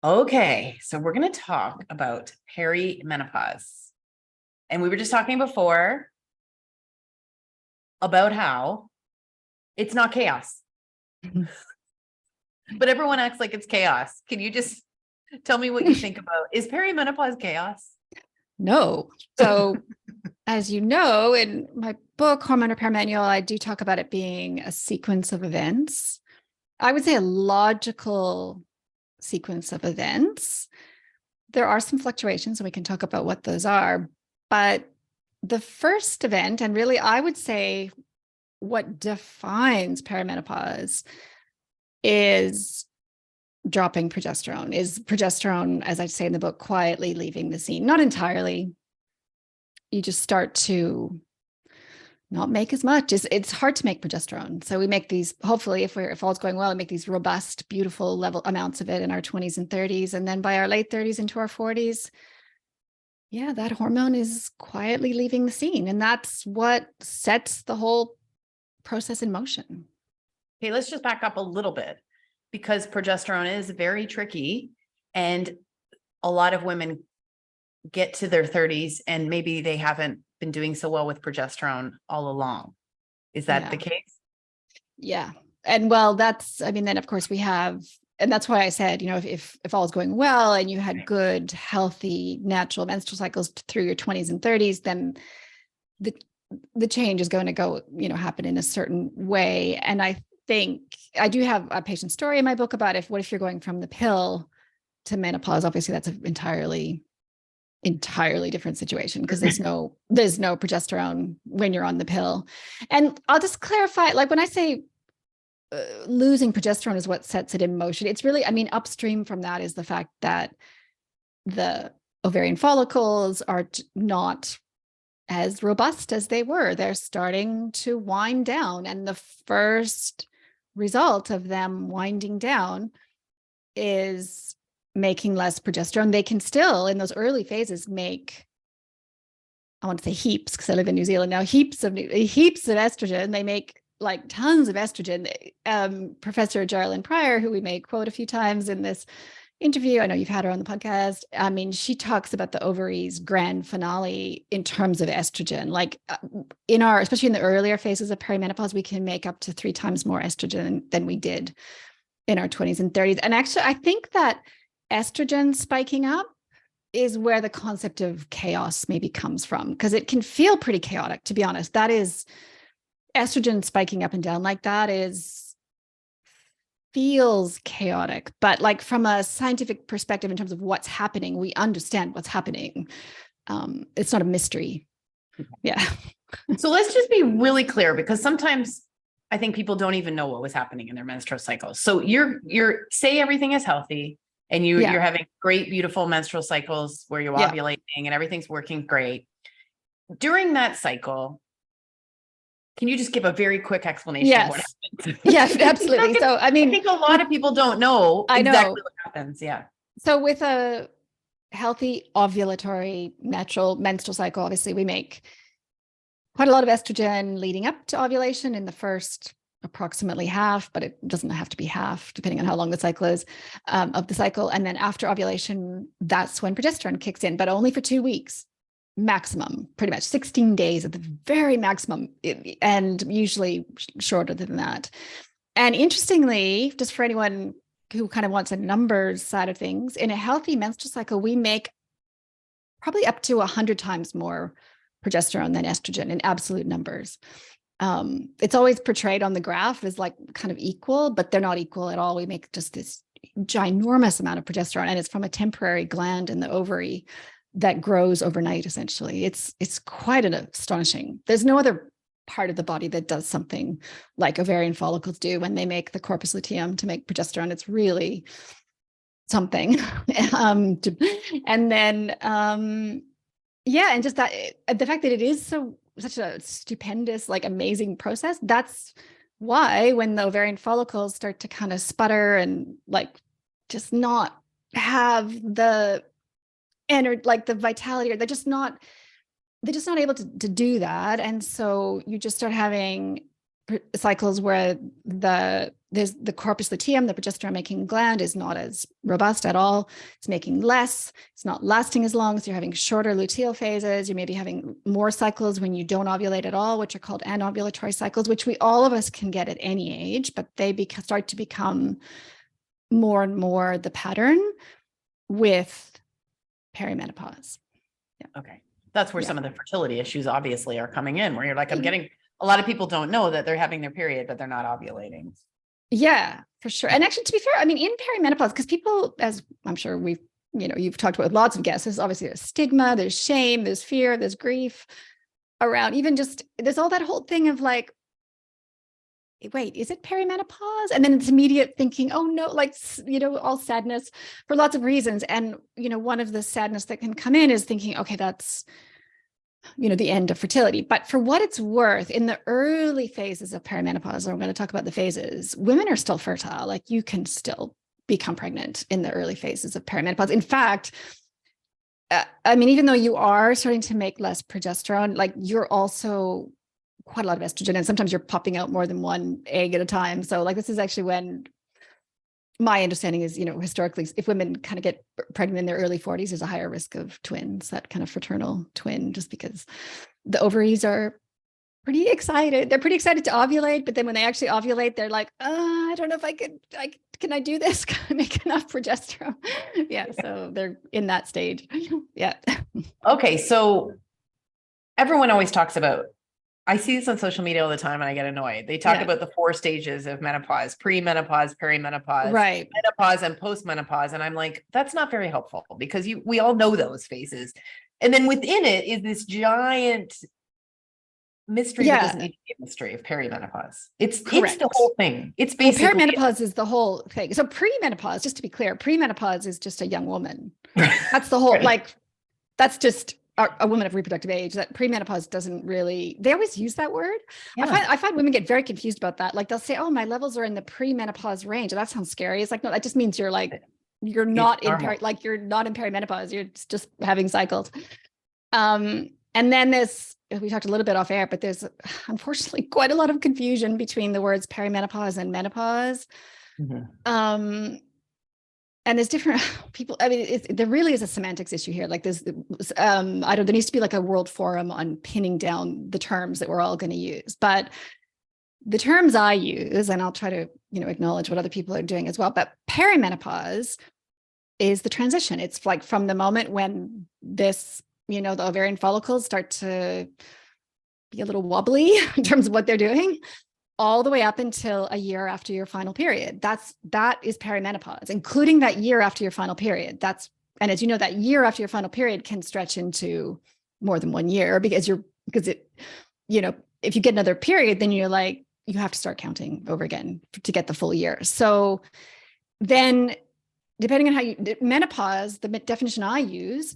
Okay, so we're going to talk about perimenopause. And we were just talking before about how it's not chaos, but everyone acts like it's chaos. Can you just tell me what you think about, is perimenopause chaos? No. So as you know, in my book, Hormonal Repair Manual, I do talk about it being a sequence of events. I would say a logical sequence of events. There are some fluctuations, and we can talk about what those are. But the first event, and really I would say what defines perimenopause, is dropping progesterone. Is progesterone, as I say in the book, quietly leaving the scene? Not entirely. You just start to not make as much. It's hard to make progesterone. So we make these, hopefully, if all's going well, we make these robust, beautiful level amounts of it in our 20s and 30s. And then by our late 30s into our 40s, yeah, that hormone is quietly leaving the scene. And that's what sets the whole process in motion. Okay, let's just back up a little bit, because progesterone is very tricky, and a lot of women get to their 30s and maybe they haven't been doing so well with progesterone all along. Is that the case? Yeah. And well, then of course we have, and that's why I said, if all is going well and you had good, healthy, natural menstrual cycles through your 20s and 30s, then the change is going to go, happen in a certain way. And I think I do have a patient story in my book about what if you're going from the pill to menopause. Obviously that's an entirely different situation, because there's no progesterone when you're on the pill. And I'll just clarify, like when I say losing progesterone is what sets it in motion, it's really, upstream from that is the fact that the ovarian follicles are not as robust as they were. They're starting to wind down. And the first result of them winding down is making less progesterone. They can still, in those early phases, make, I want to say heaps, because I live in New Zealand now, heaps of estrogen. They make like tons of estrogen. Professor Jerilynn Prior, who we may quote a few times in this interview, I know you've had her on the podcast. She talks about the ovaries grand finale in terms of estrogen. Like especially in the earlier phases of perimenopause, we can make up to 3 times more estrogen than we did in our 20s and 30s. And actually, I think that estrogen spiking up is where the concept of chaos maybe comes from, because it can feel pretty chaotic, to be honest. That is, estrogen spiking up and down like that feels chaotic, but like from a scientific perspective, in terms of what's happening, we understand what's happening. It's not a mystery. Yeah. So let's just be really clear, because sometimes I think people don't even know what was happening in their menstrual cycles. So you're say everything is healthy and you're having great, beautiful menstrual cycles where you're ovulating and everything's working great. During that cycle, can you just give a very quick explanation of what happens? Yes, absolutely. So, I think a lot of people don't know exactly what happens. Yeah. So with a healthy ovulatory natural menstrual cycle, obviously we make quite a lot of estrogen leading up to ovulation in the first approximately half, but it doesn't have to be half, depending on how long the cycle is, of the cycle. And then after ovulation, that's when progesterone kicks in, but only for 2 weeks. Maximum, pretty much 16 days at the very maximum, and usually shorter than that. And interestingly, just for anyone who kind of wants a numbers side of things, in a healthy menstrual cycle, we make probably up to 100 times more progesterone than estrogen in absolute numbers. It's always portrayed on the graph as like kind of equal, but they're not equal at all. We make just this ginormous amount of progesterone, and it's from a temporary gland in the ovary that grows overnight, essentially. It's quite an astonishing. There's no other part of the body that does something like ovarian follicles do when they make the corpus luteum to make progesterone. It's really something. And then, and just that, the fact that it is such a stupendous, like amazing process, that's why when the ovarian follicles start to kind of sputter and like just not have the energy, like the vitality, or they're just not able to do that. And so you just start having cycles where there's the corpus luteum, the progesterone making gland, is not as robust at all. It's making less. It's not lasting as long. So you're having shorter luteal phases. You may be having more cycles when you don't ovulate at all, which are called anovulatory cycles, which all of us can get at any age, but they start to become more and more the pattern with perimenopause. Yeah. Okay. That's where some of the fertility issues obviously are coming in, where you're like, a lot of people don't know that they're having their period, but they're not ovulating. Yeah, for sure. And actually, to be fair, I mean, in perimenopause, because people, as I'm sure you've talked about with lots of guests, there's obviously a stigma, there's shame, there's fear, there's grief around there's all that whole thing of like, wait, is it perimenopause? And then it's immediate thinking, oh no, like, all sadness for lots of reasons. And, one of the sadness that can come in is thinking, okay, that's, the end of fertility. But for what it's worth, in the early phases of perimenopause, and I'm going to talk about the phases, women are still fertile. Like, you can still become pregnant in the early phases of perimenopause. In fact, I mean, even though you are starting to make less progesterone, like, you're also quite a lot of estrogen, and sometimes you're popping out more than one egg at a time. So like, this is actually when my understanding is, historically, if women kind of get pregnant in their early 40s, there's a higher risk of twins, that kind of fraternal twin, just because the ovaries are pretty excited. They're pretty excited to ovulate, but then when they actually ovulate, they're like, I don't know if can I do this? Can I make enough progesterone? Yeah. So they're in that stage. Yeah. Okay. So everyone always talks about, I see this on social media all the time and I get annoyed. They talk about the 4 stages of menopause: premenopause, perimenopause, right, menopause, and postmenopause. And I'm like, that's not very helpful, because we all know those phases. And then within it is this giant mystery that doesn't need to be a mystery of perimenopause. It's the whole thing. It's basically perimenopause is the whole thing. So premenopause, just to be clear, premenopause is just a young woman. That's the whole, right. Like, that's just a woman of reproductive age. That premenopause doesn't really, they always use that word. Yeah. I find women get very confused about that. Like, they'll say, oh, my levels are in the premenopause range. And that sounds scary. It's like, no, that just means you're like, you're not in perimenopause. You're just having cycles. And then we talked a little bit off air, but there's unfortunately quite a lot of confusion between the words perimenopause and menopause. Mm-hmm. And there's different people. I mean, there really is a semantics issue here. Like, there needs to be like a world forum on pinning down the terms that we're all going to use. But the terms I use, and I'll try to, acknowledge what other people are doing as well. But perimenopause is the transition. It's like from the moment when the ovarian follicles start to be a little wobbly in terms of what they're doing, all the way up until a year after your final period. That is perimenopause, including that year after your final period. And as you know, that year after your final period can stretch into more than 1 year, because if you get another period, then you're like, you have to start counting over again to get the full year. So then, depending on menopause, the definition I use,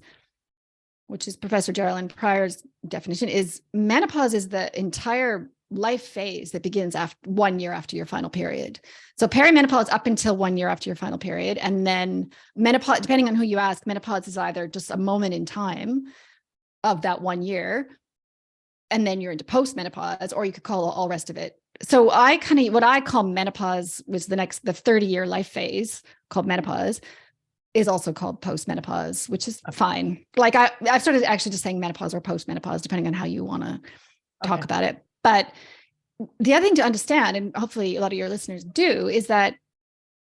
which is Professor Jerilynn Prior's definition, is menopause is the entire life phase that begins after 1 year after your final period. So perimenopause up until 1 year after your final period. And then menopause, depending on who you ask, menopause is either just a moment in time of that 1 year, and then you're into post-menopause, or you could call all rest of it. So what I call menopause was the 30-year life phase, called menopause, is also called post-menopause, which is fine. Like, I've started actually just saying menopause or post-menopause, depending on how you want to talk about it. But the other thing to understand, and hopefully a lot of your listeners do, is that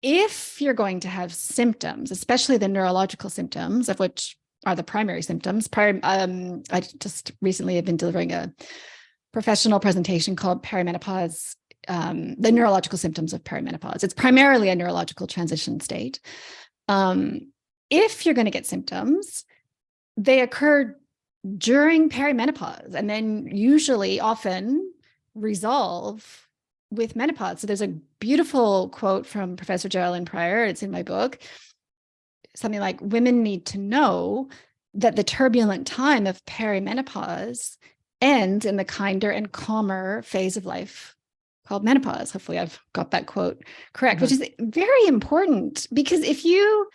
if you're going to have symptoms, especially the neurological symptoms, of which are the primary symptoms, I just recently have been delivering a professional presentation called Perimenopause, the neurological symptoms of perimenopause. It's primarily a neurological transition state. If you're going to get symptoms, they occur during perimenopause, and then usually often resolve with menopause. So there's a beautiful quote from Professor Jerilynn Prior. It's in my book. Something like, women need to know that the turbulent time of perimenopause ends in the kinder and calmer phase of life called menopause. Hopefully I've got that quote correct, which is very important, because if you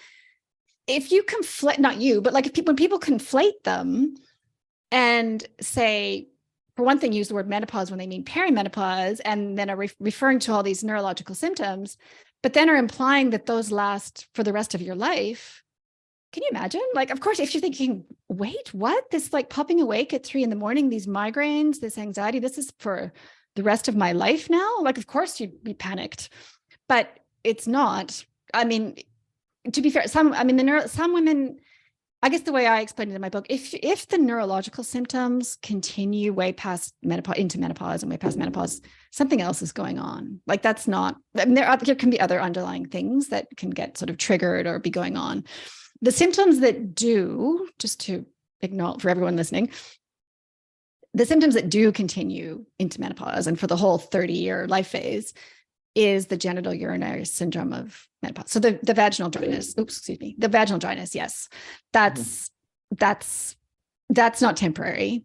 conflate, not you, but like when people conflate them and say for one thing, use the word menopause when they mean perimenopause, and then are referring to all these neurological symptoms, but then are implying that those last for the rest of your life. Can you imagine? Like, of course, if you're thinking, wait, what? This like popping awake at 3 a.m, these migraines, this anxiety, this is for the rest of my life now? Like, of course you'd be panicked, but it's not. I mean, to be fair, some women, I guess the way I explained it in my book, if the neurological symptoms continue way past menopause, into menopause and way past menopause, something else is going on. Like that's not, I mean, there can be other underlying things that can get sort of triggered or be going on. The symptoms that do, just to acknowledge for everyone listening, the symptoms that do continue into menopause and for the whole 30-year life phase is the genital urinary syndrome of menopause. So the vaginal dryness, the vaginal dryness. Yes. That's not temporary.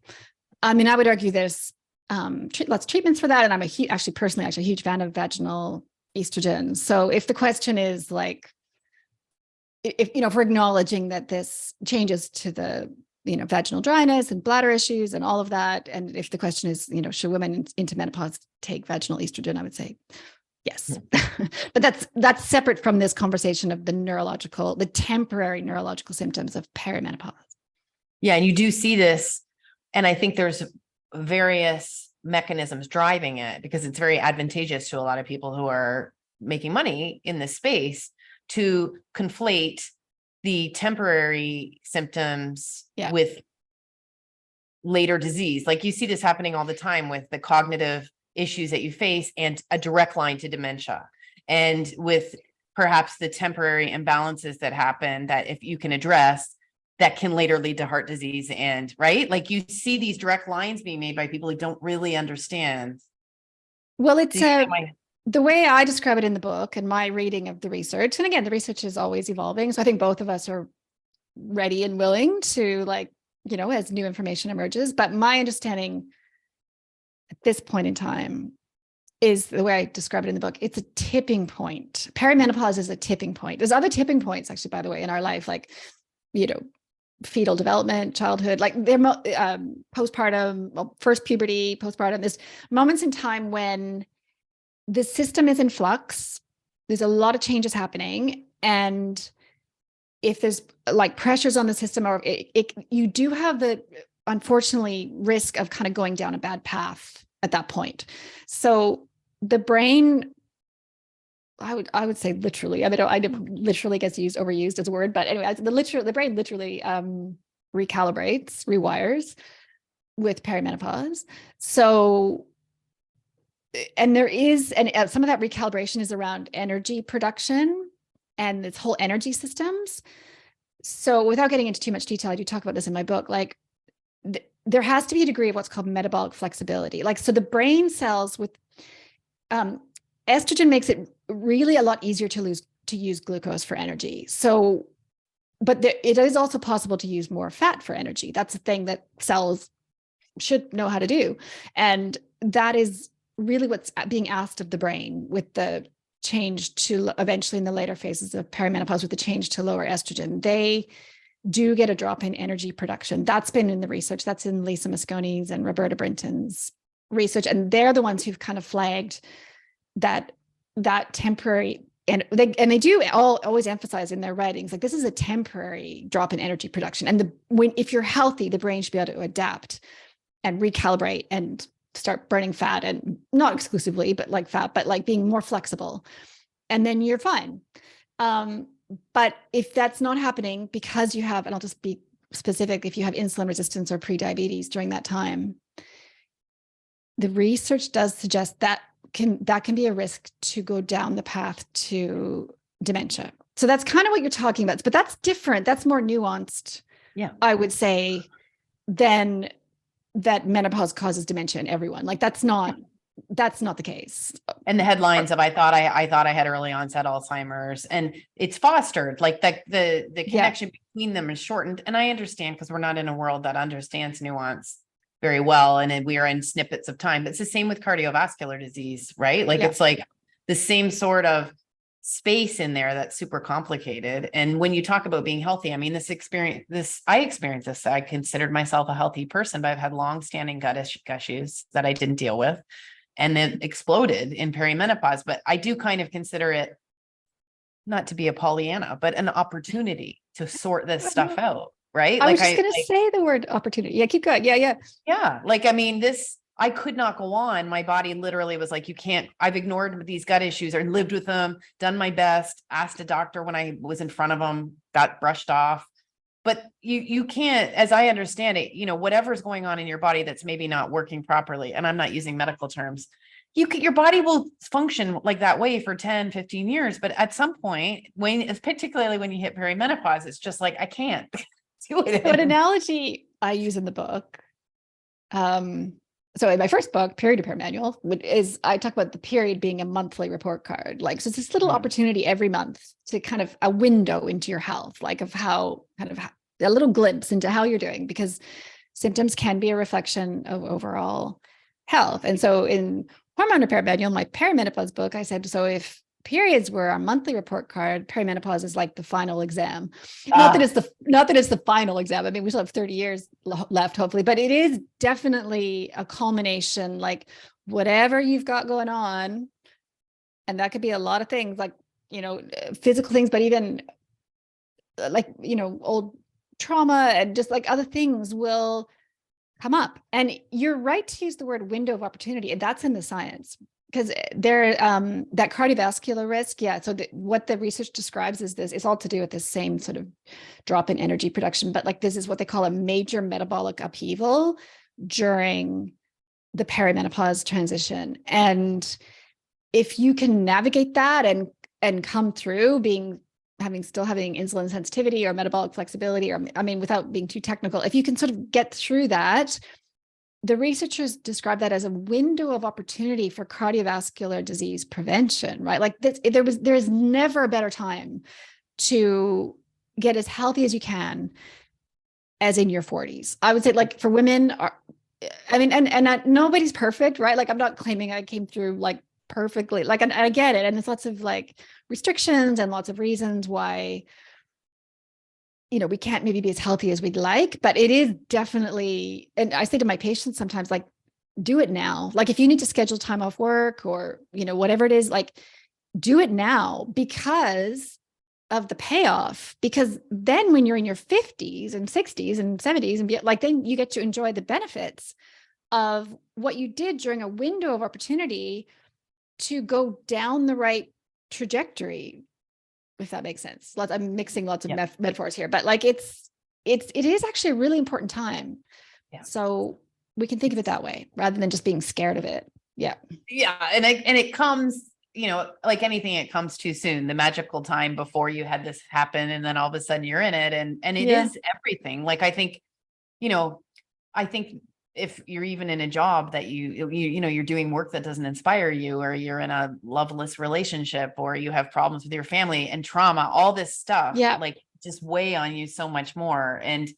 I mean, I would argue there's lots of treatments for that. And I'm personally a huge fan of vaginal estrogen. So if the question is like, if we're acknowledging that this changes to the, vaginal dryness and bladder issues and all of that. And if the question is, should women into menopause take vaginal estrogen, I would say yes. But that's separate from this conversation of the temporary neurological symptoms of perimenopause. Yeah. And you do see this. And I think there's various mechanisms driving it because it's very advantageous to a lot of people who are making money in this space to conflate the temporary symptoms with later disease. Like you see this happening all the time with the cognitive issues that you face and a direct line to dementia. And with perhaps the temporary imbalances that happen that if you can address, that can later lead to heart disease. And right, like you see these direct lines being made by people who don't really understand. Well, it's the way I describe it in the book and my reading of the research. And again, the research is always evolving. So I think both of us are ready and willing to as new information emerges. But my understanding at this point in time is the way I describe it in the book. It's a tipping point. Perimenopause is a tipping point. There's other tipping points actually, by the way, in our life, like, fetal development, childhood, like they're postpartum, first puberty, postpartum. There's moments in time when the system is in flux. There's a lot of changes happening. And if there's like pressures on the system, or you do have the, unfortunately, risk of kind of going down a bad path at that point. So the brain, I would say literally, I mean, I literally gets overused as a word, but anyway, the brain literally recalibrates, rewires with perimenopause. So, and some of that recalibration is around energy production and this whole energy systems. So without getting into too much detail, I do talk about this in my book, like there has to be a degree of what's called metabolic flexibility. Like, so the brain cells with estrogen makes it really a lot easier to use glucose for energy. So, but it is also possible to use more fat for energy. That's a thing that cells should know how to do. And that is really what's being asked of the brain with the change to eventually in the later phases of perimenopause with the change to lower estrogen. They do get a drop in energy production. That's been in the research. That's in Lisa Mosconi's and Roberta Brinton's research. And they're the ones who've kind of flagged that temporary, and they do always emphasize in their writings, like this is a temporary drop in energy production. And if you're healthy, the brain should be able to adapt and recalibrate and start burning fat, and not exclusively, but like fat, but like being more flexible, and then you're fine. But if that's not happening because you have, and I'll just be specific, if you have insulin resistance or prediabetes during that time, the research does suggest that can be a risk to go down the path to dementia. So that's kind of what you're talking about, but that's different. That's more nuanced, I would say, than that menopause causes dementia in everyone. Like that's not the case. And the headlines of I thought I had early onset Alzheimer's, and it's fostered, like the connection between them is shortened. And I understand because we're not in a world that understands nuance very well, and we are in snippets of time. But it's the same with cardiovascular disease, right? Like it's like the same sort of space in there that's super complicated. And when you talk about being healthy, I mean, I experienced this. I considered myself a healthy person, but I've had long-standing gut issues that I didn't deal with, and then exploded in perimenopause. But I do kind of consider it, not to be a Pollyanna, but an opportunity to sort this stuff out. Right. I was just going to say the word opportunity. Yeah. Keep going. Yeah. Yeah. Like, I mean, I could not go on. My body literally was like, you can't, I've ignored these gut issues or lived with them, done my best, asked a doctor when I was in front of them, got brushed off. But you can't, as I understand it, whatever's going on in your body that's maybe not working properly, and I'm not using medical terms, your body will function like that way for 10, 15 years. But at some point, particularly when you hit perimenopause, it's just like, I can't do it. So an analogy I use in the book, so in my first book, Period Repair Manual, is I talk about the period being a monthly report card. Like, so it's this little opportunity every month to kind of a window into your health, like of how kind of a little glimpse into how you're doing, because symptoms can be a reflection of overall health. And so in Hormone Repair Manual, my perimenopause book, I said, so if periods were our monthly report card, perimenopause is like the final exam. Not that it's the final exam. I mean, we still have 30 years left, hopefully, but it is definitely a culmination, like whatever you've got going on. And that could be a lot of things, like, physical things, but even like, old trauma and just like other things will come up. And you're right to use the word window of opportunity, and that's in the science. Because that cardiovascular risk, so what the research describes is this, it's all to do with this same sort of drop in energy production, but like this is what they call a major metabolic upheaval during the perimenopause transition. And if you can navigate that and come through still having insulin sensitivity or metabolic flexibility, or I mean, without being too technical, if you can sort of get through that, the researchers describe that as a window of opportunity for cardiovascular disease prevention, right? Like there is never a better time to get as healthy as you can as in your 40s. I would say, like, for women, nobody's perfect, right? Like, I'm not claiming I came through like perfectly, like, and I get it. And there's lots of like restrictions and lots of reasons why we can't maybe be as healthy as we'd like, but it is definitely, and I say to my patients sometimes, like, do it now. Like, if you need to schedule time off work or, whatever it is, like, do it now because of the payoff. Because then when you're in your 50s and 60s and 70s and like, then you get to enjoy the benefits of what you did during a window of opportunity to go down the right trajectory, if that makes sense. I'm mixing lots of metaphors here, but like it is actually a really important time. Yeah. So we can think of it that way rather than just being scared of it. Yeah. Yeah. And it comes, like anything, it comes too soon. The magical time before you had this happen, and then all of a sudden you're in it, and it is everything. Like, I think if you're even in a job that you're doing work that doesn't inspire you, or you're in a loveless relationship, or you have problems with your family and trauma, all this stuff, like, just weigh on you so much more. And,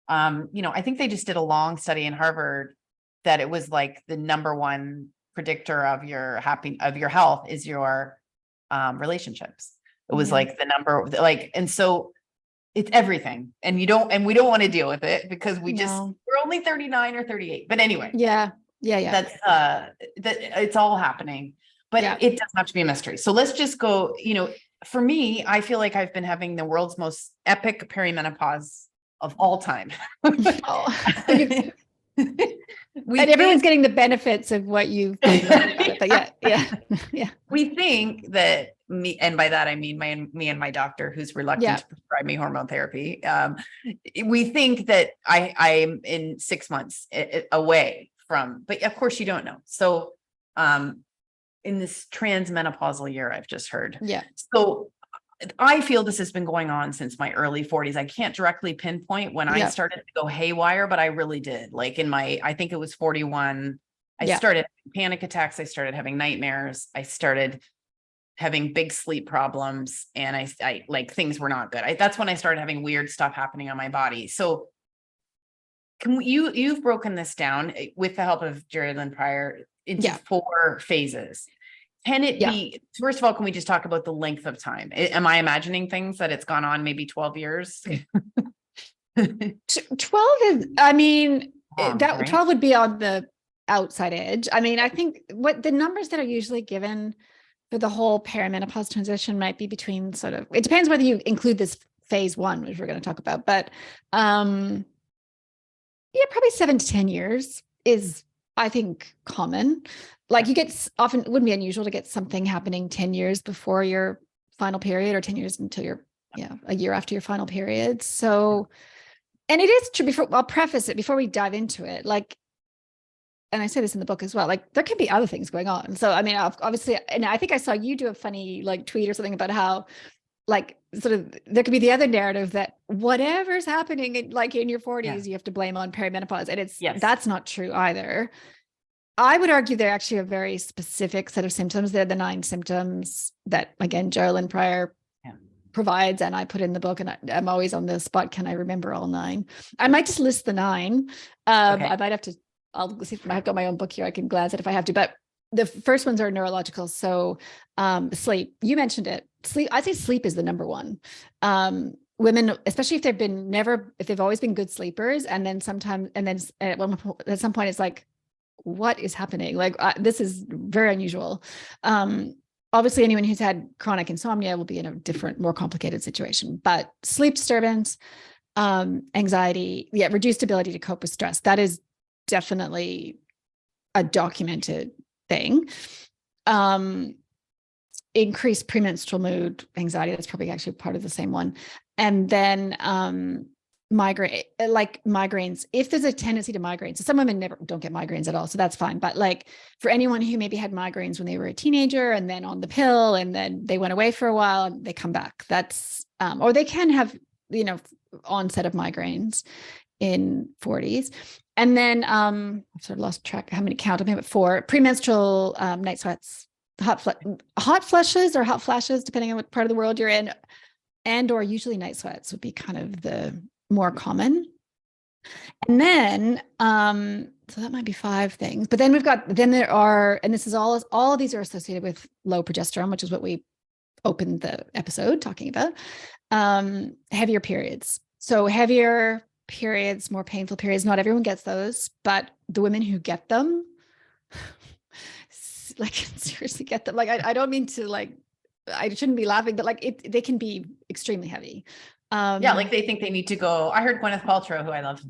I think they just did a long study in Harvard that it was like the number one predictor of your health is your, relationships. It was like the number, like, and so it's everything, and we don't want to deal with it because we're only 39 or 38. But anyway, that's that it's all happening, but it doesn't have to be a mystery. So let's just go, for me, I feel like I've been having the world's most epic perimenopause of all time. And everyone's getting the benefits of what you've but we think that and by that I mean me and my doctor, who's reluctant to prescribe me hormone therapy. We think that I'm in 6 months away from, but of course you don't know. So in this transmenopausal year, I've just heard. Yeah. So I feel this has been going on since my early 40s. I can't directly pinpoint when I started to go haywire, but I really did. Like I think it was 41. I started having panic attacks. I started having nightmares. I started having big sleep problems, and I like, things were not good. That's when I started having weird stuff happening on my body. So you've broken this down with the help of Jerilynn Prior into 4 phases. Can it be, first of all, can we just talk about the length of time? Am I imagining things that it's gone on maybe 12 years? 12 is, I mean, Right? 12 would be on the outside edge. I mean, I think what the numbers that are usually given for the whole perimenopause transition might be between sort of, it depends whether you include this phase 1, which we're going to talk about, but probably 7 to 10 years is, I think, common. Like you get often, it wouldn't be unusual to get something happening 10 years before your final period, or 10 years until you're, a year after your final period. So, and it is true, I'll preface it before we dive into it, like, and I say this in the book as well, like there can be other things going on. So, I mean, obviously, and I think I saw you do a funny like tweet or something about how like sort of there could be the other narrative that whatever's happening in your 40s, you have to blame on perimenopause. And that's not true either. I would argue they're actually a very specific set of symptoms. They're the 9 symptoms that, again, Jerilynn Prior provides, and I put in the book, and I'm always on the spot. Can I remember all 9? I might just list the 9. I might have to, I'll see if I've got my own book here. I can glance at it if I have to, but the first ones are neurological. So sleep, you mentioned it. Sleep, I say sleep is the number one. Women, especially if they've always been good sleepers, and then sometimes, and then at some point it's like, what is happening? Like this is very unusual. Obviously anyone who's had chronic insomnia will be in a different, more complicated situation, but sleep disturbance, anxiety, reduced ability to cope with stress. That is definitely a documented thing. Increased premenstrual mood, anxiety, that's probably actually part of the same one. And then migraines, if there's a tendency to migraines. So some women don't get migraines at all, so that's fine. But like for anyone who maybe had migraines when they were a teenager and then on the pill and then they went away for a while and they come back, that's or they can have onset of migraines in 40s. And then I've sort of lost track how many count. I think 4 premenstrual night sweats, hot flushes or hot flashes, depending on what part of the world you're in, and or usually night sweats would be kind of the more common. And then so that might be 5 things, but then there are, and this is all of these are associated with low progesterone, which is what we opened the episode talking about. Heavier periods. So heavier periods, more painful periods. Not everyone gets those, but the women who get them, like seriously get them. Like I don't mean to like, I shouldn't be laughing, but like they can be extremely heavy. Like they think they need to go. I heard Gwyneth Paltrow, who I love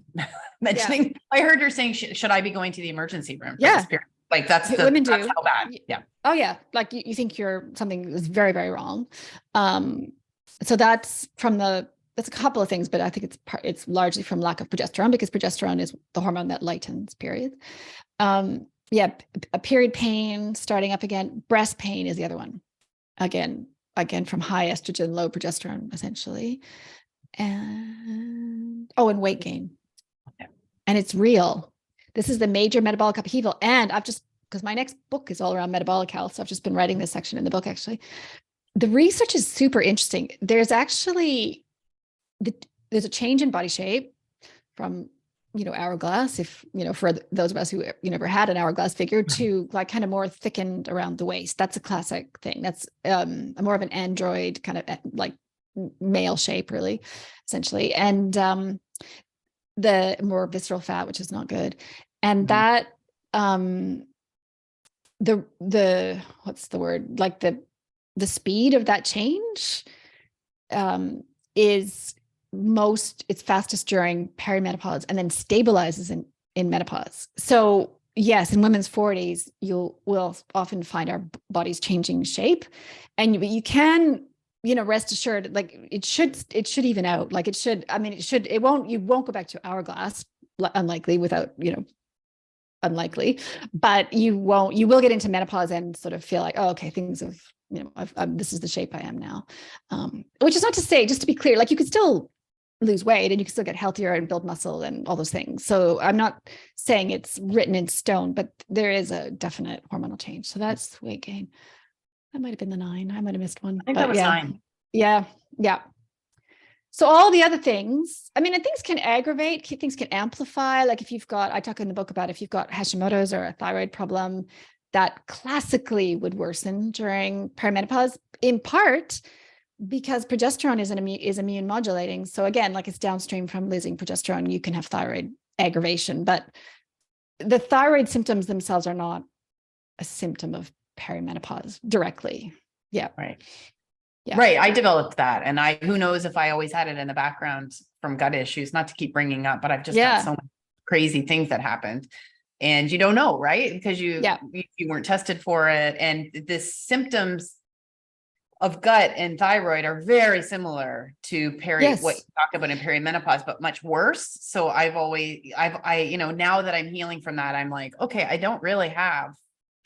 mentioning. Yeah. I heard her saying, "Should I be going to the emergency room for this period?" Like that's women do. That's how bad. Yeah. Oh yeah. Like you think something is very, very wrong. So that's a couple of things, but I think it's largely from lack of progesterone, because progesterone is the hormone that lightens periods. A period pain starting up again. Breast pain is the other one. Again from high estrogen, low progesterone, essentially. And weight gain. Okay. And it's real. This is the major metabolic upheaval. And because my next book is all around metabolic health, so I've just been writing this section in the book, actually. The research is super interesting. There's actually, there's a change in body shape from, hourglass, if, for those of us who, never had an hourglass figure, to like kind of more thickened around the waist. That's a classic thing. That's more of an android kind of like male shape, really, essentially. And the more visceral fat, which is not good. And that, the what's the word? Like the speed of that change is it's fastest during perimenopause and then stabilizes in menopause. So yes, in women's 40s, we'll often find our bodies changing shape, and you can, rest assured, like it should even out. Like you won't go back to hourglass, unlikely, but you will get into menopause and sort of feel like, oh, okay, things have, this is the shape I am now. Which is not to say, just to be clear, like you could still lose weight and you can still get healthier and build muscle and all those things. So I'm not saying it's written in stone, but there is a definite hormonal change. So that's weight gain. That might've been the 9. I might've missed one. I think that was 9. Yeah. Yeah. So all the other things, things can aggravate, things can amplify. Like if you've got, I talk in the book about if you've got Hashimoto's or a thyroid problem, that classically would worsen during perimenopause, in part because progesterone is immune modulating. So again, like it's downstream from losing progesterone, you can have thyroid aggravation, but the thyroid symptoms themselves are not a symptom of perimenopause directly. Yeah. Right. Yeah. Right. I developed that. And who knows if I always had it in the background from gut issues, not to keep bringing up, but I've just got so many crazy things that happened and you don't know, right? Because you weren't tested for it. And the symptoms of gut and thyroid are very similar to what you talk about in perimenopause, but much worse. So now that I'm healing from that, I'm like, okay, I don't really have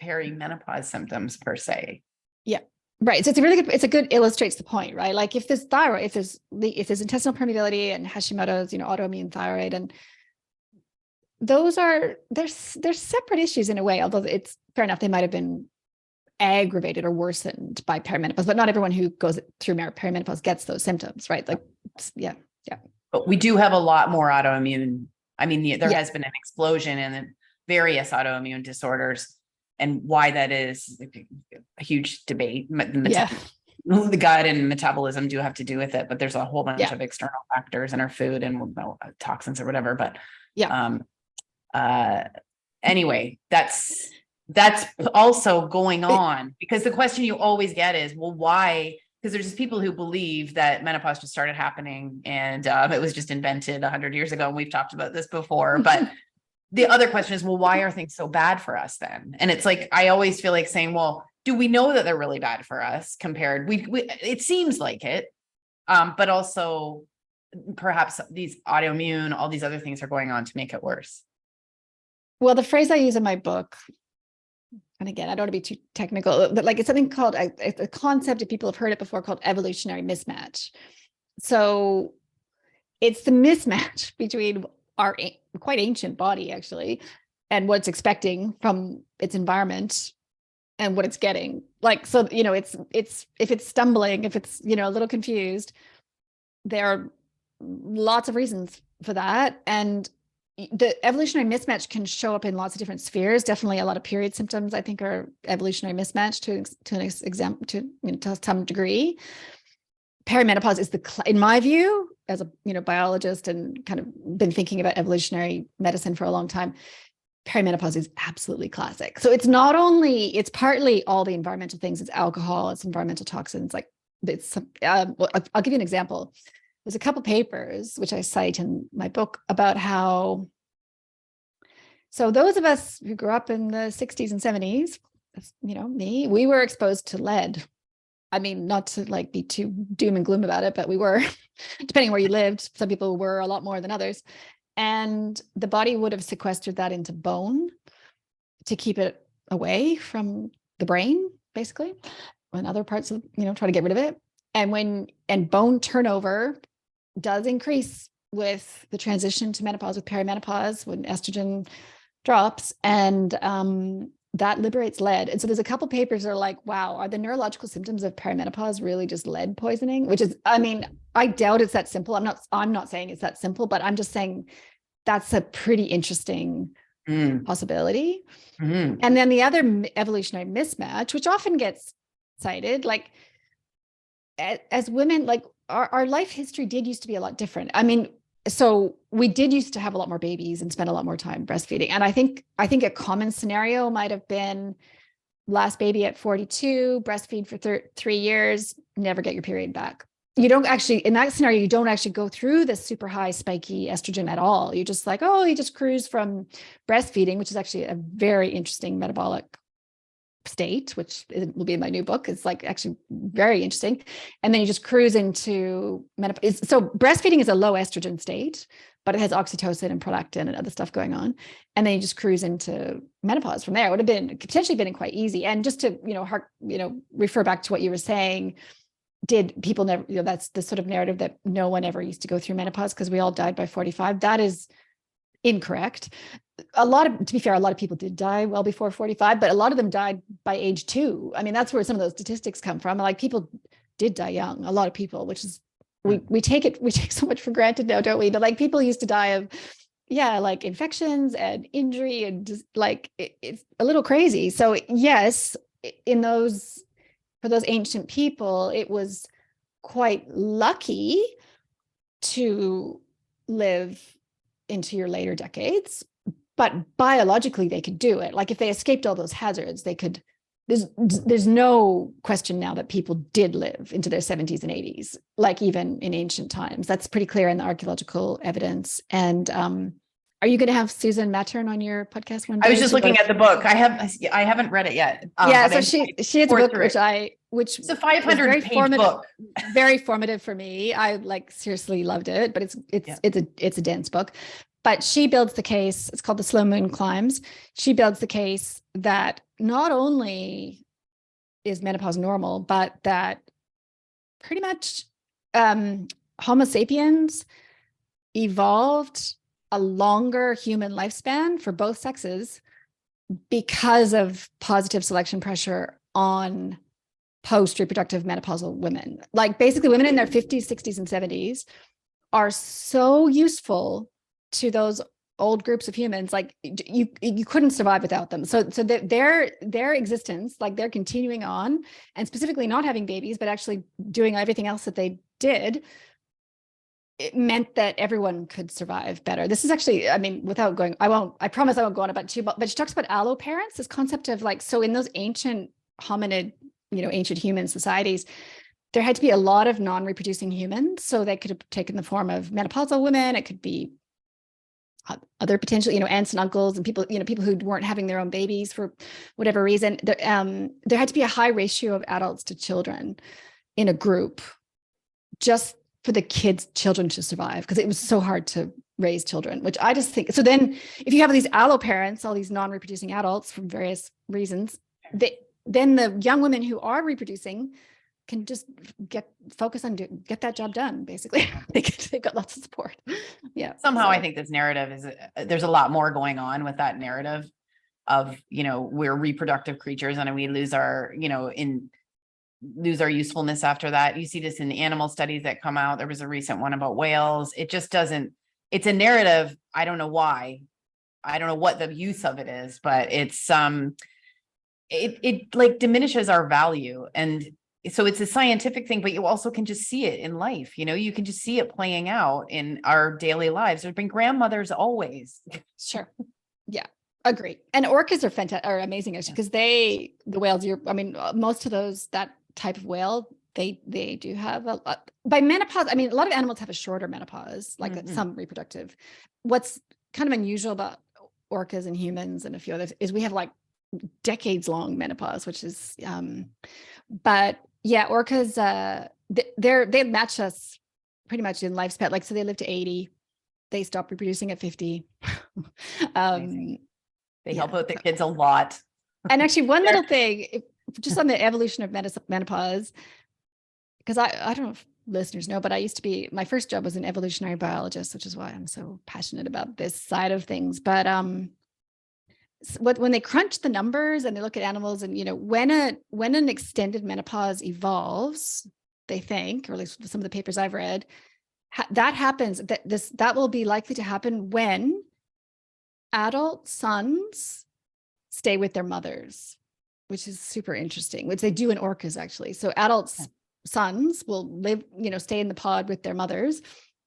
perimenopause symptoms per se. Yeah. Right. So it's a good illustrates the point, right? Like if there's thyroid, if there's intestinal permeability and Hashimoto's, autoimmune thyroid, and those they're separate issues in a way, although it's fair enough. They might've been aggravated or worsened by perimenopause, but not everyone who goes through perimenopause gets those symptoms, right? Like, yeah. But we do have a lot more autoimmune. I mean, there has been an explosion in various autoimmune disorders. And why that is a huge debate. The gut and metabolism do have to do with it, but there's a whole bunch of external factors in our food and toxins or whatever. But anyway, that's also going on, because the question you always get is, well, why? Because there's just people who believe that menopause just started happening and it was just invented 100 years ago. And we've talked about this before, but the other question is, well, why are things so bad for us then? And it's like, I always feel like saying, well, do we know that they're really bad for us compared? It seems like it, but also perhaps these autoimmune, all these other things are going on to make it worse. Well, the phrase I use in my book, and again, I don't want to be too technical, but like it's something called a concept, if people have heard it before, called evolutionary mismatch. So it's the mismatch between our quite ancient body actually, and what it's expecting from its environment and what it's getting. Like, so, it's if it's stumbling, if it's, a little confused, there are lots of reasons for that. And the evolutionary mismatch can show up in lots of different spheres. Definitely a lot of period symptoms, I think, are evolutionary mismatch to an example, to some degree. Perimenopause is in my view, as a biologist and kind of been thinking about evolutionary medicine for a long time, perimenopause is absolutely classic. So it's partly all the environmental things. It's alcohol, it's environmental toxins. Like I'll give you an example. There's a couple papers which I cite in my book about how. So those of us who grew up in the 60s and 70s, me, we were exposed to lead. I mean, not to like be too doom and gloom about it, but we were, depending where you lived, some people were a lot more than others. And the body would have sequestered that into bone to keep it away from the brain, basically, and other parts of, try to get rid of it. And bone turnover does increase with the transition to menopause, with perimenopause, when estrogen drops. And that liberates lead. And so there's a couple papers that are like, wow, are the neurological symptoms of perimenopause really just lead poisoning? Which is, I mean, I doubt it's that simple. I'm not saying it's that simple, but I'm just saying that's a pretty interesting possibility. Mm-hmm. And then the other evolutionary mismatch, which often gets cited, like as women, like our life history did used to be a lot different. I mean, so we did used to have a lot more babies and spend a lot more time breastfeeding. And I think a common scenario might have been last baby at 42, breastfeed for 3 years, never get your period back. You don't actually, in that scenario, you don't actually go through this super high spiky estrogen at all. You just you just cruise from breastfeeding, which is actually a very interesting metabolic state, which will be in my new book. It's like actually very interesting. And then you just cruise into menopause. So breastfeeding is a low estrogen state, but it has oxytocin and prolactin and other stuff going on. And then you just cruise into menopause from there. It would have potentially been quite easy. And just to, refer back to what you were saying, did people never, that's the sort of narrative that no one ever used to go through menopause because we all died by 45. That is incorrect. To be fair, a lot of people did die well before 45, but a lot of them died by age 2. I mean, that's where some of those statistics come from. Like people did die young, a lot of people, which is, we take so much for granted now, don't we? But like people used to die of like infections and injury and just like it's a little crazy. So yes, for those ancient people, it was quite lucky to live into your later decades, but biologically they could do it. Like if they escaped all those hazards, they could. There's no question now that people did live into their 70s and 80s, like even in ancient times. That's pretty clear in the archaeological evidence. And are you going to have Susan Mattern on your podcast one day? I was just looking at the book. I haven't read it yet. Yeah, so she has a book which it's a 500-page book. Very formative for me. I like seriously loved it, but it's a dense book. But she builds the case, it's called The Slow Moon Climbs. She builds the case that not only is menopause normal, but that pretty much Homo sapiens evolved a longer human lifespan for both sexes because of positive selection pressure on post-reproductive menopausal women. Like basically women in their 50s, 60s, and 70s are so useful to those old groups of humans. Like you couldn't survive without them. So their existence, like they're continuing on and specifically not having babies, but actually doing everything else that they did, it meant that everyone could survive better. This is actually, I mean, without going, I promise I won't go on about too, but she talks about alloparents, this concept of like, so in those ancient hominid, ancient human societies, there had to be a lot of non-reproducing humans. So they could have taken the form of menopausal women. It could be other potential, aunts and uncles and people, people who weren't having their own babies for whatever reason. There had to be a high ratio of adults to children in a group just for the children to survive, because it was so hard to raise children, which I just think. So then if you have these alloparents, all these non-reproducing adults from various reasons, then the young women who are reproducing can just get that job done. Basically, they've got lots of support. Yeah. Somehow, I think this narrative is there's a lot more going on with that narrative of we're reproductive creatures and we lose our lose our usefulness after that. You see this in the animal studies that come out. There was a recent one about whales. It just doesn't. It's a narrative. I don't know why. I don't know what the use of it is, but it's it like diminishes our value. And so it's a scientific thing, but you also can just see it in life. You can just see it playing out in our daily lives. There's been grandmothers always. Sure. Yeah, agree. And orcas are fantastic, are amazing actually, because the whales, most of those, that type of whale, they do have by menopause. A lot of animals have a shorter menopause, like some reproductive. What's kind of unusual about orcas and humans and a few others is we have like decades long menopause, which is, but yeah, orcas, they match us pretty much in lifespan. Like, so they live to 80, they stop reproducing at 50. They help out the kids a lot. And actually one little thing, just on the evolution of menopause, because I don't know if listeners know, but my first job was an evolutionary biologist, which is why I'm so passionate about this side of things. But, when they crunch the numbers and they look at animals and, when an extended menopause evolves, they think, or at least some of the papers I've read, that happens, that will be likely to happen when adult sons stay with their mothers, which is super interesting, which they do in orcas actually. So adults sons will live, stay in the pod with their mothers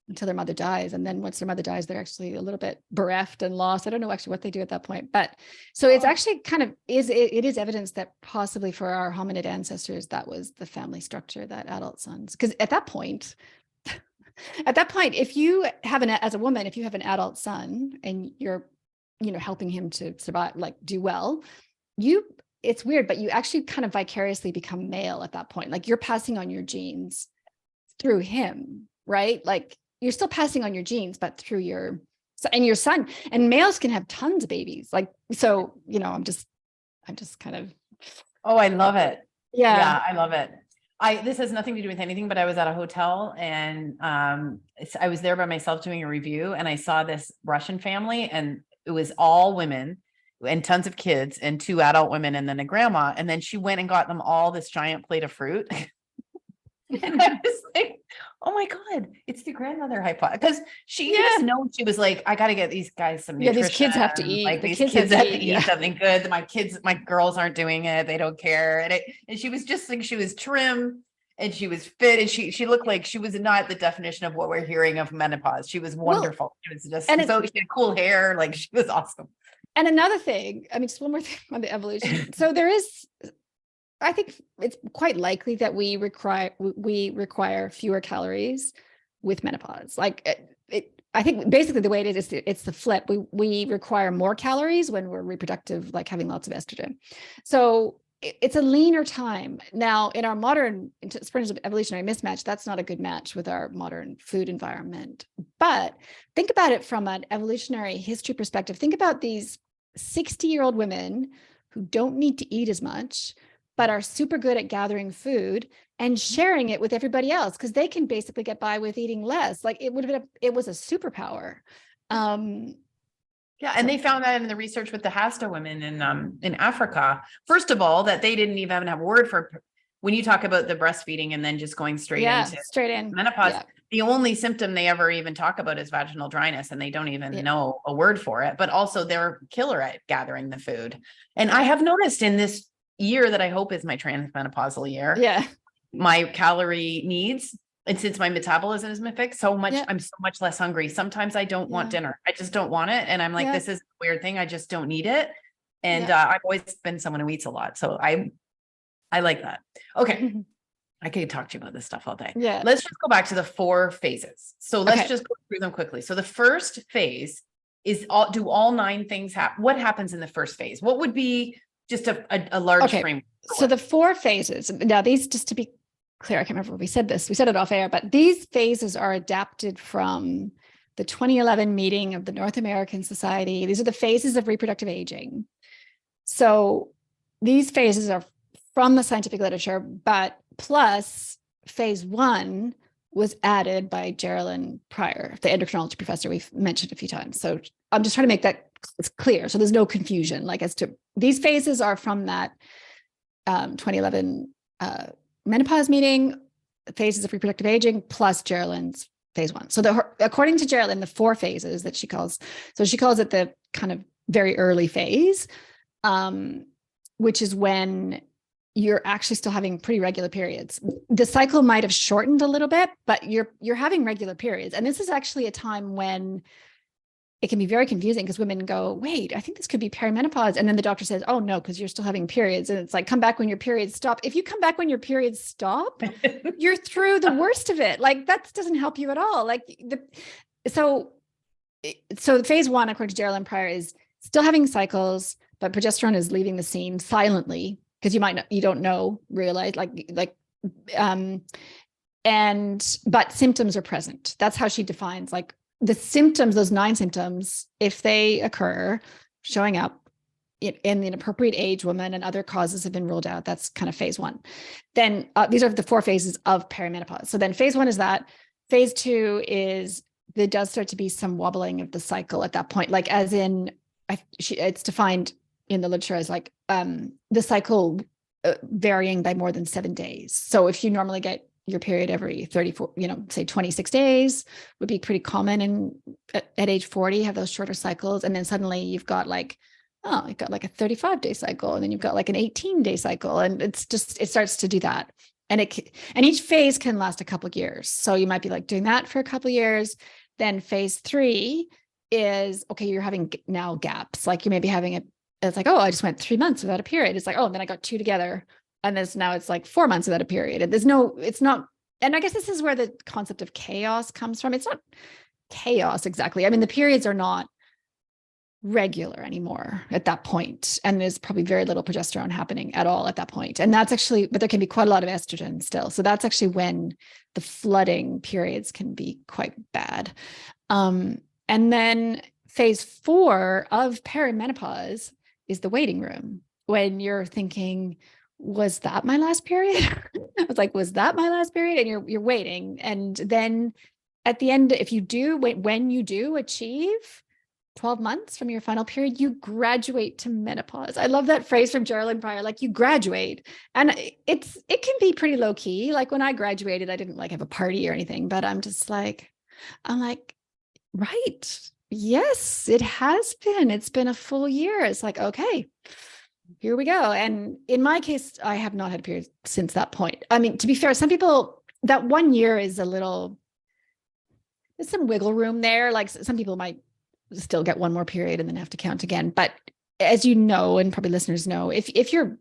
until their mother dies. And then once their mother dies, they're actually a little bit bereft and lost. I don't know actually what they do at that point, but so it's actually it is evidence that possibly for our hominid ancestors, that was the family structure, that adult sons. Because at that point, if you have as a woman, if you have an adult son and you're, helping him to survive, like do well, it's weird, but you actually kind of vicariously become male at that point. Like you're passing on your genes through him, right? Like you're still passing on your genes, but through your son. And males can have tons of babies. Like, so, I'm just kind of. Oh, I love it. Yeah, I love it. This has nothing to do with anything, but I was at a hotel and I was there by myself doing a review, and I saw this Russian family, and it was all women and tons of kids and 2 adult women and then a grandma. And then she went and got them all this giant plate of fruit. And I was like, oh my God, it's the grandmother hypothesis, because she just knows, she was like, I got to get these guys some nutrition. These kids have to eat. Like the these kids kids have have to eat something good. My girls aren't doing it. They don't care. And she was just like, she was trim and she was fit, and she looked like she was not the definition of what we're hearing of menopause. She was wonderful. She was just she had cool hair. Like she was awesome. And another thing, I mean, just one more thing on the evolution. So I think it's quite likely that we require fewer calories with menopause. Like I think basically the way it is, it's the flip. We require more calories when we're reproductive, like having lots of estrogen. So it's a leaner time. Now, in our modern, in terms of evolutionary mismatch, that's not a good match with our modern food environment. But think about it from an evolutionary history perspective. Think about these 60-year-old women who don't need to eat as much, but are super good at gathering food and sharing it with everybody else, because they can basically get by with eating less. Like it was a superpower. Yeah, and they found that in the research with the Hasta women in Africa. First of all, that they didn't even have a word for, when you talk about the breastfeeding and then just going straight into menopause. Yeah. The only symptom they ever even talk about is vaginal dryness, and they don't even know a word for it. But also they're killer at gathering the food. And I have noticed in this year that I hope is my transmenopausal year, my calorie needs, and since my metabolism is fixed so much, I'm so much less hungry. Sometimes I don't want dinner. I just don't want it. And I'm like, this is a weird thing. I just don't need it. And I've always been someone who eats a lot. So I like that. Okay. I could talk to you about this stuff all day. Yeah. Let's just go back to the 4 phases. So let's just go through them quickly. So the first phase is do all 9 things happen? What happens in the first phase? What would be just a large frame? So the 4 phases, now these, just to be clear, I can't remember if we said this, we said it off air, but these phases are adapted from the 2011 meeting of the North American Society. These are the phases of reproductive aging. So these phases are from the scientific literature, but plus phase 1 was added by Jerilynn Prior, the endocrinology professor we've mentioned a few times. So I'm just trying to make that clear, so there's no confusion, like as to these phases are from that 2011 menopause meeting, phases of reproductive aging, plus Jerilynn's phase 1. So according to Jerilynn, the 4 phases that she calls it the kind of very early phase, which is when you're actually still having pretty regular periods. The cycle might have shortened a little bit, but you're having regular periods. And this is actually a time when it can be very confusing, because women go, wait, I think this could be perimenopause. And then the doctor says, oh no, because you're still having periods. And it's like, come back when your periods stop. If you come back when your periods stop, you're through the worst of it. Like that doesn't help you at all. Like so phase 1, according to Jerilynn Prior, is still having cycles, but progesterone is leaving the scene silently, because you don't realize but symptoms are present. That's how she defines like the symptoms, those 9 symptoms, if they occur, showing up in the inappropriate age woman and other causes have been ruled out. That's kind of phase 1. Then these are the 4 phases of perimenopause. So then phase 1 is that. Phase 2 is there does start to be some wobbling of the cycle at that point, like as in it's defined in the literature as like the cycle varying by more than 7 days. So if you normally get your period every 34, say 26 days would be pretty common. At age 40, have those shorter cycles. And then suddenly you've got like a 35-day cycle. And then you've got like an 18-day cycle. And it starts to do that. And each phase can last a couple of years. So you might be like doing that for a couple of years. Then phase 3 is, okay, you're having now gaps. Like you may be having it's like, oh, I just went 3 months without a period. It's like, oh, and then I got 2 together. And now it's like 4 months without a period. And it's not, and I guess this is where the concept of chaos comes from. It's not chaos exactly. I mean, the periods are not regular anymore at that point. And there's probably very little progesterone happening at all at that point. And that's actually, but there can be quite a lot of estrogen still. So that's actually when the flooding periods can be quite bad. And then phase 4 of perimenopause is the waiting room, when you're thinking, was that my last period? I was like, was that my last period? And you're waiting. And then at the end, when you do achieve 12 months from your final period, you graduate to menopause. I love that phrase from Jerilynn Prior, like you graduate. And it can be pretty low key. Like when I graduated, I didn't like have a party or anything, but I'm just like, I'm like, right. Yes, it has been. It's been a full year. It's like, okay, here we go. And in my case, I have not had a period since that point. I mean, to be fair, some people, that 1 year is a little, there's some wiggle room there. Like some people might still get one more period and then have to count again. But as you know, and probably listeners know, if you're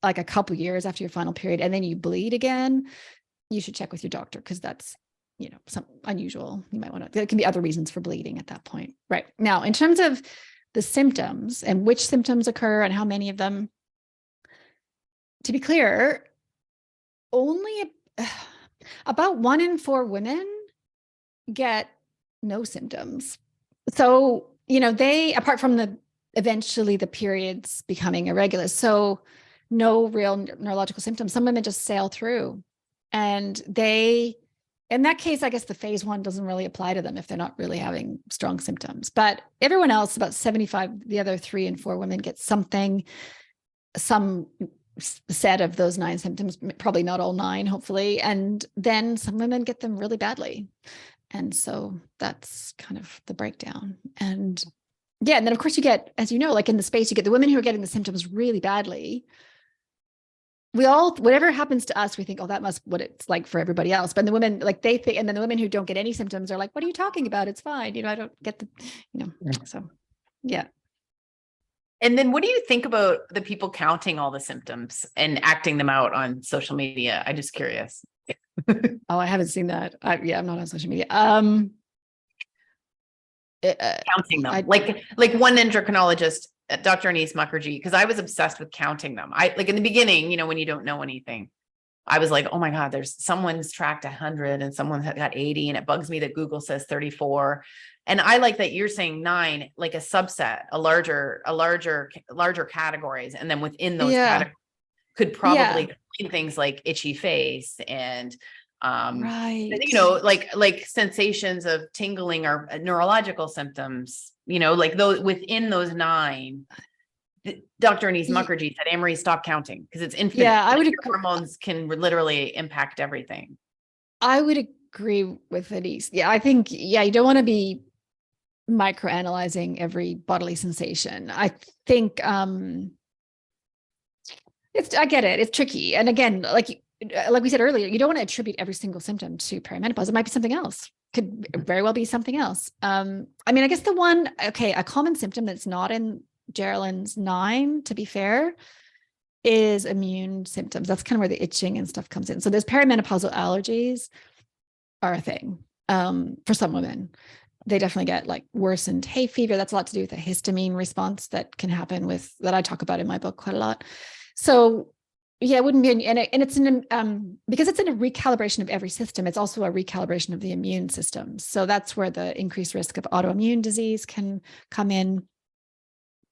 like a couple years after your final period and then you bleed again, you should check with your doctor, because that's, some unusual. You might want to, there can be other reasons for bleeding at that point. Right. Now, in terms of the symptoms and which symptoms occur and how many of them, to be clear, only about 1 in 4 women get no symptoms. So, they, apart from eventually the periods becoming irregular, so no real neurological symptoms. Some women just sail through, and in that case, I guess the phase 1 doesn't really apply to them if they're not really having strong symptoms. But everyone else, about 75, the other 3 in 4 women get something, some set of those 9 symptoms, probably not all 9, hopefully. And then some women get them really badly. And so that's kind of the breakdown. And yeah, and then of course you get, as you know, like in the space, you get the women who are getting the symptoms really badly. We all, whatever happens to us, we think, oh, that must what it's like for everybody else. But the women, like they think, and then the women who don't get any symptoms are like, what are you talking about? It's fine. I don't get so yeah. And then what do you think about the people counting all the symptoms and acting them out on social media? I'm just curious. Oh, I haven't seen that. I'm not on social media. Counting them, like one endocrinologist, Dr. Anise Mukherjee, because I was obsessed with counting them. I like in the beginning, when you don't know anything, I was like, oh my God, there's someone's tracked 100 and someone's got 80, and it bugs me that Google says 34. And I like that you're saying 9, like a subset, larger categories, and then within those categories could probably explain things like itchy face and right, like sensations of tingling or neurological symptoms, like those within those 9. Dr. Anise Mukherjee said, Anne-Marie, stop counting, because it's infinite. Yeah, I would agree. Hormones can literally impact everything. I would agree with Anise. Yeah, I think, you don't want to be microanalyzing every bodily sensation. I think I get it. It's tricky. And again, like we said earlier, you don't want to attribute every single symptom to perimenopause. It might be something else. Could very well be something else. I mean, I guess a common symptom that's not in Jerilynn's 9, to be fair, is immune symptoms. That's kind of where the itching and stuff comes in. So there's perimenopausal allergies are a thing for some women. They definitely get like worsened hay fever. That's a lot to do with a histamine response that can happen that I talk about in my book quite a lot. So yeah, it wouldn't be, and it's because it's in a recalibration of every system. It's also a recalibration of the immune system. So that's where the increased risk of autoimmune disease can come in.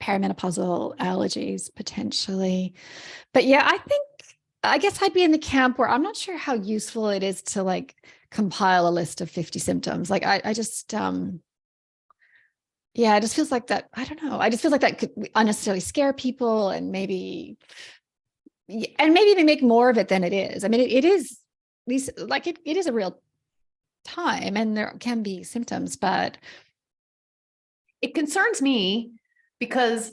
Perimenopausal allergies potentially. But yeah, I guess I'd be in the camp where I'm not sure how useful it is to like compile a list of 50 symptoms. Like I just it just feels like that. I don't know. I just feel like that could unnecessarily scare people, and maybe they make more of it than it is. I mean, it is these like it is a real time, and there can be symptoms, but it concerns me. Because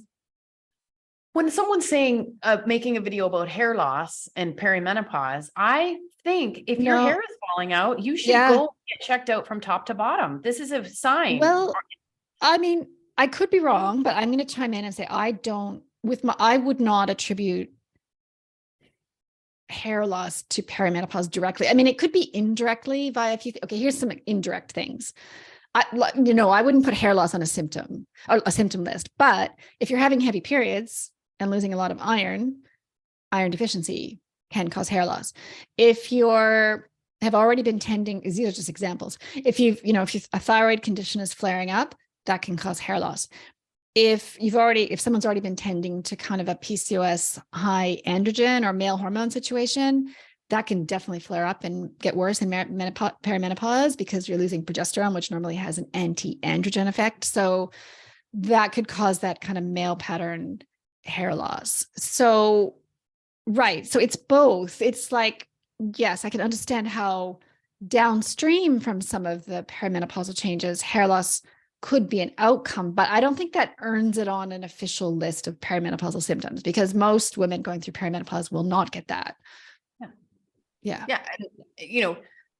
when someone's saying, making a video about hair loss and perimenopause, I think if your hair is falling out, you should go get checked out from top to bottom. This is a sign. Well, I mean, I could be wrong, but I'm going to chime in and say I would not attribute hair loss to perimenopause directly. I mean, it could be indirectly via here's some indirect things. I wouldn't put hair loss on a symptom list, but if you're having heavy periods and losing a lot of iron deficiency can cause hair loss. If have already been tending, these are just examples. If a thyroid condition is flaring up, that can cause hair loss. If someone's already been tending to kind of a PCOS high androgen or male hormone situation, that can definitely flare up and get worse in perimenopause, because you're losing progesterone, which normally has an anti-androgen effect. So that could cause that kind of male pattern hair loss. So, right. So it's both. It's like, yes, I can understand how downstream from some of the perimenopausal changes, hair loss could be an outcome, but I don't think that earns it on an official list of perimenopausal symptoms, because most women going through perimenopause will not get that. Yeah. Yeah. Yeah. And, you know,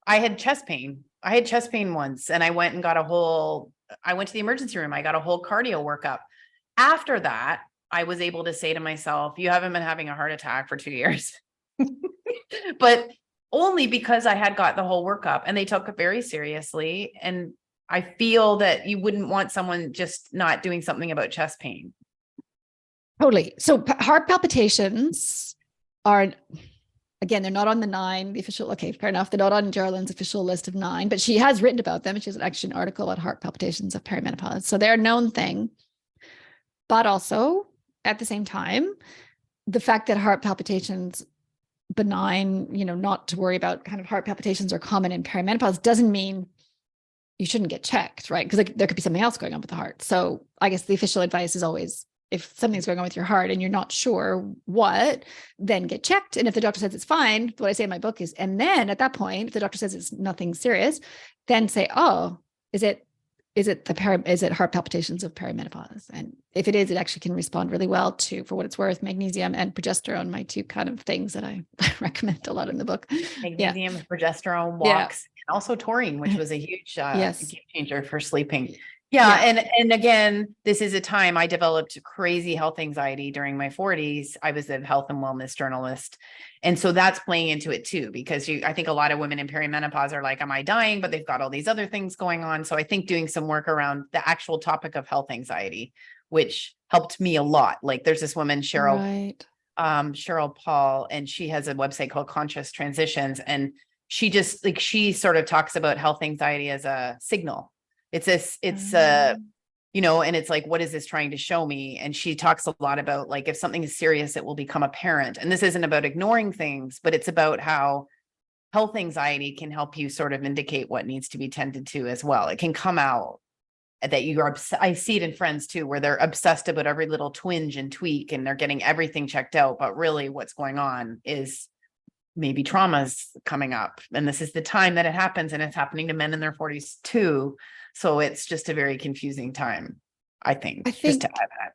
I had chest pain. I had chest pain once, and I went and got I went to the emergency room. I got a whole cardio workup. After that, I was able to say to myself, you haven't been having a heart attack for 2 years, but only because I had got the whole workup, and they took it very seriously. And I feel that you wouldn't want someone just not doing something about chest pain. Totally. So heart palpitations are, again, they're not on the 9, the official, okay, fair enough. They're not on Jerilynn's official list of 9, but she has written about them. She has actually an article about heart palpitations of perimenopause. So they're a known thing. But also, at the same time, the fact that heart palpitations, benign, not to worry about, kind of heart palpitations are common in perimenopause, doesn't mean you shouldn't get checked, right? Because there could be something else going on with the heart. So I guess the official advice is always, if something's going on with your heart and you're not sure what, then get checked. And if the doctor says it's fine, what I say in my book is, and then at that point, if the doctor says it's nothing serious, then say, oh, is it heart palpitations of perimenopause? And if it is, it actually can respond really well to, for what it's worth, magnesium and progesterone, my 2 kind of things that I recommend a lot in the book. Magnesium, progesterone, walks, and also taurine, which was a huge game changer for sleeping. And again, this is a time I developed crazy health anxiety during my 40s. I was a health and wellness journalist. And so that's playing into it too, because I think a lot of women in perimenopause are like, am I dying? But they've got all these other things going on. So I think doing some work around the actual topic of health anxiety, which helped me a lot. Like there's this woman, Cheryl Paul, and she has a website called Conscious Transitions. And she just she sort of talks about health anxiety as a signal. And it's like, what is this trying to show me? And she talks a lot about, like, if something is serious, it will become apparent. And this isn't about ignoring things, but it's about how health anxiety can help you sort of indicate what needs to be tended to as well. It can come out that I see it in friends too, where they're obsessed about every little twinge and tweak, and they're getting everything checked out. But really what's going on is maybe trauma's coming up. And this is the time that it happens. And it's happening to men in their 40s too. So it's just a very confusing time, I think just to add that.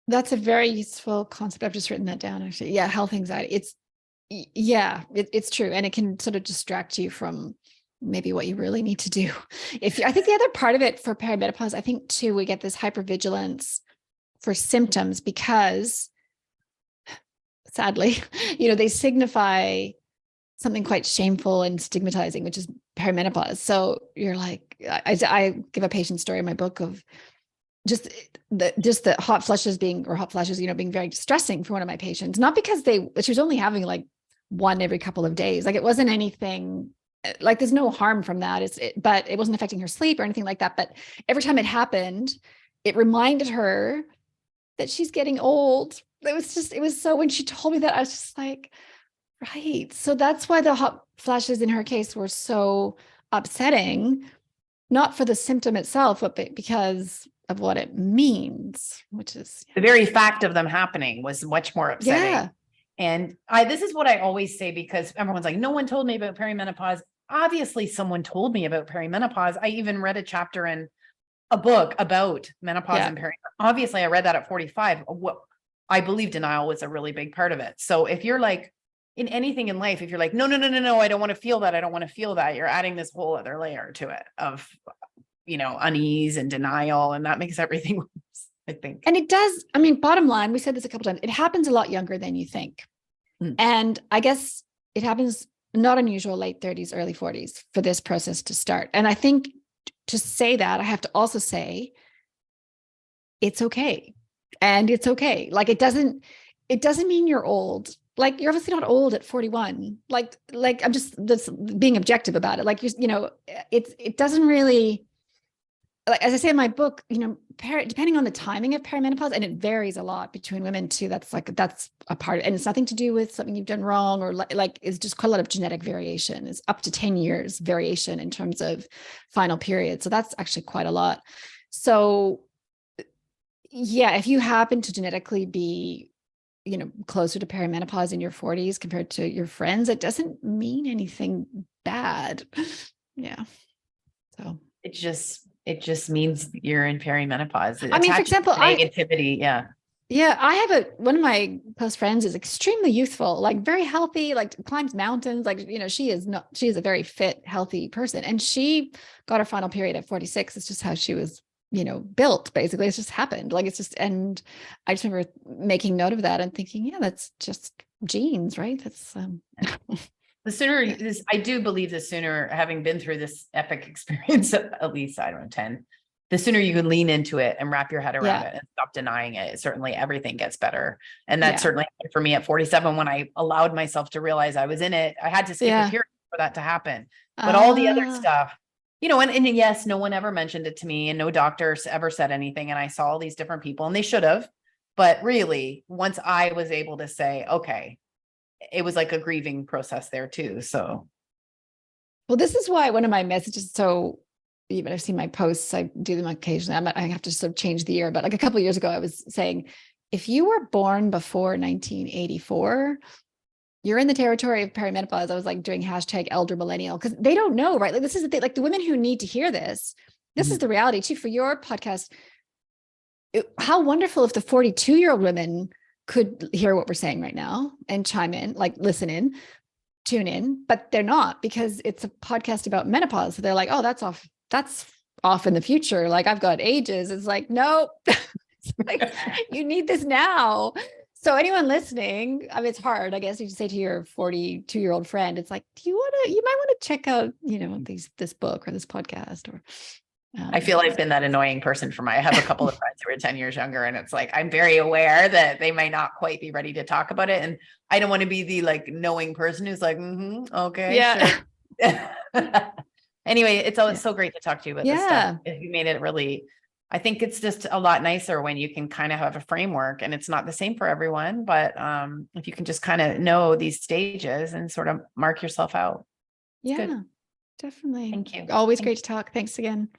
That's a very useful concept. I've just written that down, actually. Yeah. Health anxiety. It's true. And it can sort of distract you from maybe what you really need to do. I think the other part of it for perimenopause, I think too, we get this hypervigilance for symptoms because, sadly, they signify something quite shameful and stigmatizing, which is perimenopause. So you're like, I give a patient story in my book of just the hot flushes being very distressing for one of my patients, not because she was only having like one every couple of days. Like it wasn't anything, like there's no harm from that. But it wasn't affecting her sleep or anything like that. But every time it happened, it reminded her that she's getting old. It was so, when she told me that, I was just like, right. So that's why the hot flashes in her case were so upsetting, not for the symptom itself, but because of what it means, which is the very fact of them happening was much more upsetting. Yeah. And this is what I always say, because everyone's like, no one told me about perimenopause. Obviously someone told me about perimenopause. I even read a chapter in a book about menopause and perimenopause. Obviously I read that at 45. What I believe denial was a really big part of it. So if you're like, in anything in life, if you're like, no, I don't want to feel that. I don't want to feel that. You're adding this whole other layer to it of, unease and denial. And that makes everything worse, I think. And it does. I mean, bottom line, we said this a couple times, it happens a lot younger than you think. And I guess it happens not unusual, late 30s, early 40s for this process to start. And I think to say that, I have to also say, it's okay. And it's okay. Like, it doesn't mean you're old. Like, you're obviously not old at 41. Like I'm just being objective about it. Like, it doesn't really, like, as I say in my book, depending on the timing of perimenopause, and it varies a lot between women too. That's a part of it. And it's nothing to do with something you've done wrong, or like it's just quite a lot of genetic variation. It's up to 10 years variation in terms of final period. So that's actually quite a lot. So yeah, if you happen to genetically be closer to perimenopause in your 40s compared to your friends, it doesn't mean anything bad. Yeah. So it just means you're in perimenopause. I mean, for example, negativity. Yeah, I have one of my close friends is extremely youthful, like very healthy, like climbs mountains. Like, she is a very fit, healthy person. And she got her final period at 46. It's just how she was, built, basically. It's just happened. Like, and I just remember making note of that and thinking, yeah, that's just genes, right? That's, the sooner I do believe the sooner, having been through this epic experience, at least, I don't know, 10, the sooner you can lean into it and wrap your head around it and stop denying it, certainly everything gets better. And that certainly happened for me at 47, when I allowed myself to realize I was in it. I had to skip a period for that to happen. But all the other stuff, and yes, no one ever mentioned it to me, and no doctors ever said anything. And I saw all these different people, and they should have. But really, once I was able to say, okay, it was like a grieving process there too. So. Well, this is why one of my messages, even I've seen my posts, I do them occasionally. I have to sort of change the year, but like a couple of years ago, I was saying, if you were born before 1984, you're in the territory of perimenopause. I was like doing #elder millennial, because they don't know, right? Like, this is the thing, like the women who need to hear this. This is the reality too. For your podcast, how wonderful if the 42-year-old women could hear what we're saying right now and chime in, like listen in, tune in, but they're not, because it's a podcast about menopause. So they're like, oh, that's off in the future. Like, I've got ages. It's like, nope. It's like, you need this now. So anyone listening, I mean, it's hard, I guess you should say to your 42-year-old friend, it's like, you might want to check out, this book or this podcast, or I feel I've been that annoying person I have a couple of friends who are 10 years younger, and it's like, I'm very aware that they might not quite be ready to talk about it. And I don't want to be the like knowing person who's like, okay, sure. Anyway, it's always so great to talk to you about this stuff. You made it really, I think it's just a lot nicer when you can kind of have a framework, and it's not the same for everyone, but if you can just kind of know these stages and sort of mark yourself out. Yeah, definitely. Thank you. Always great to talk. Thanks again.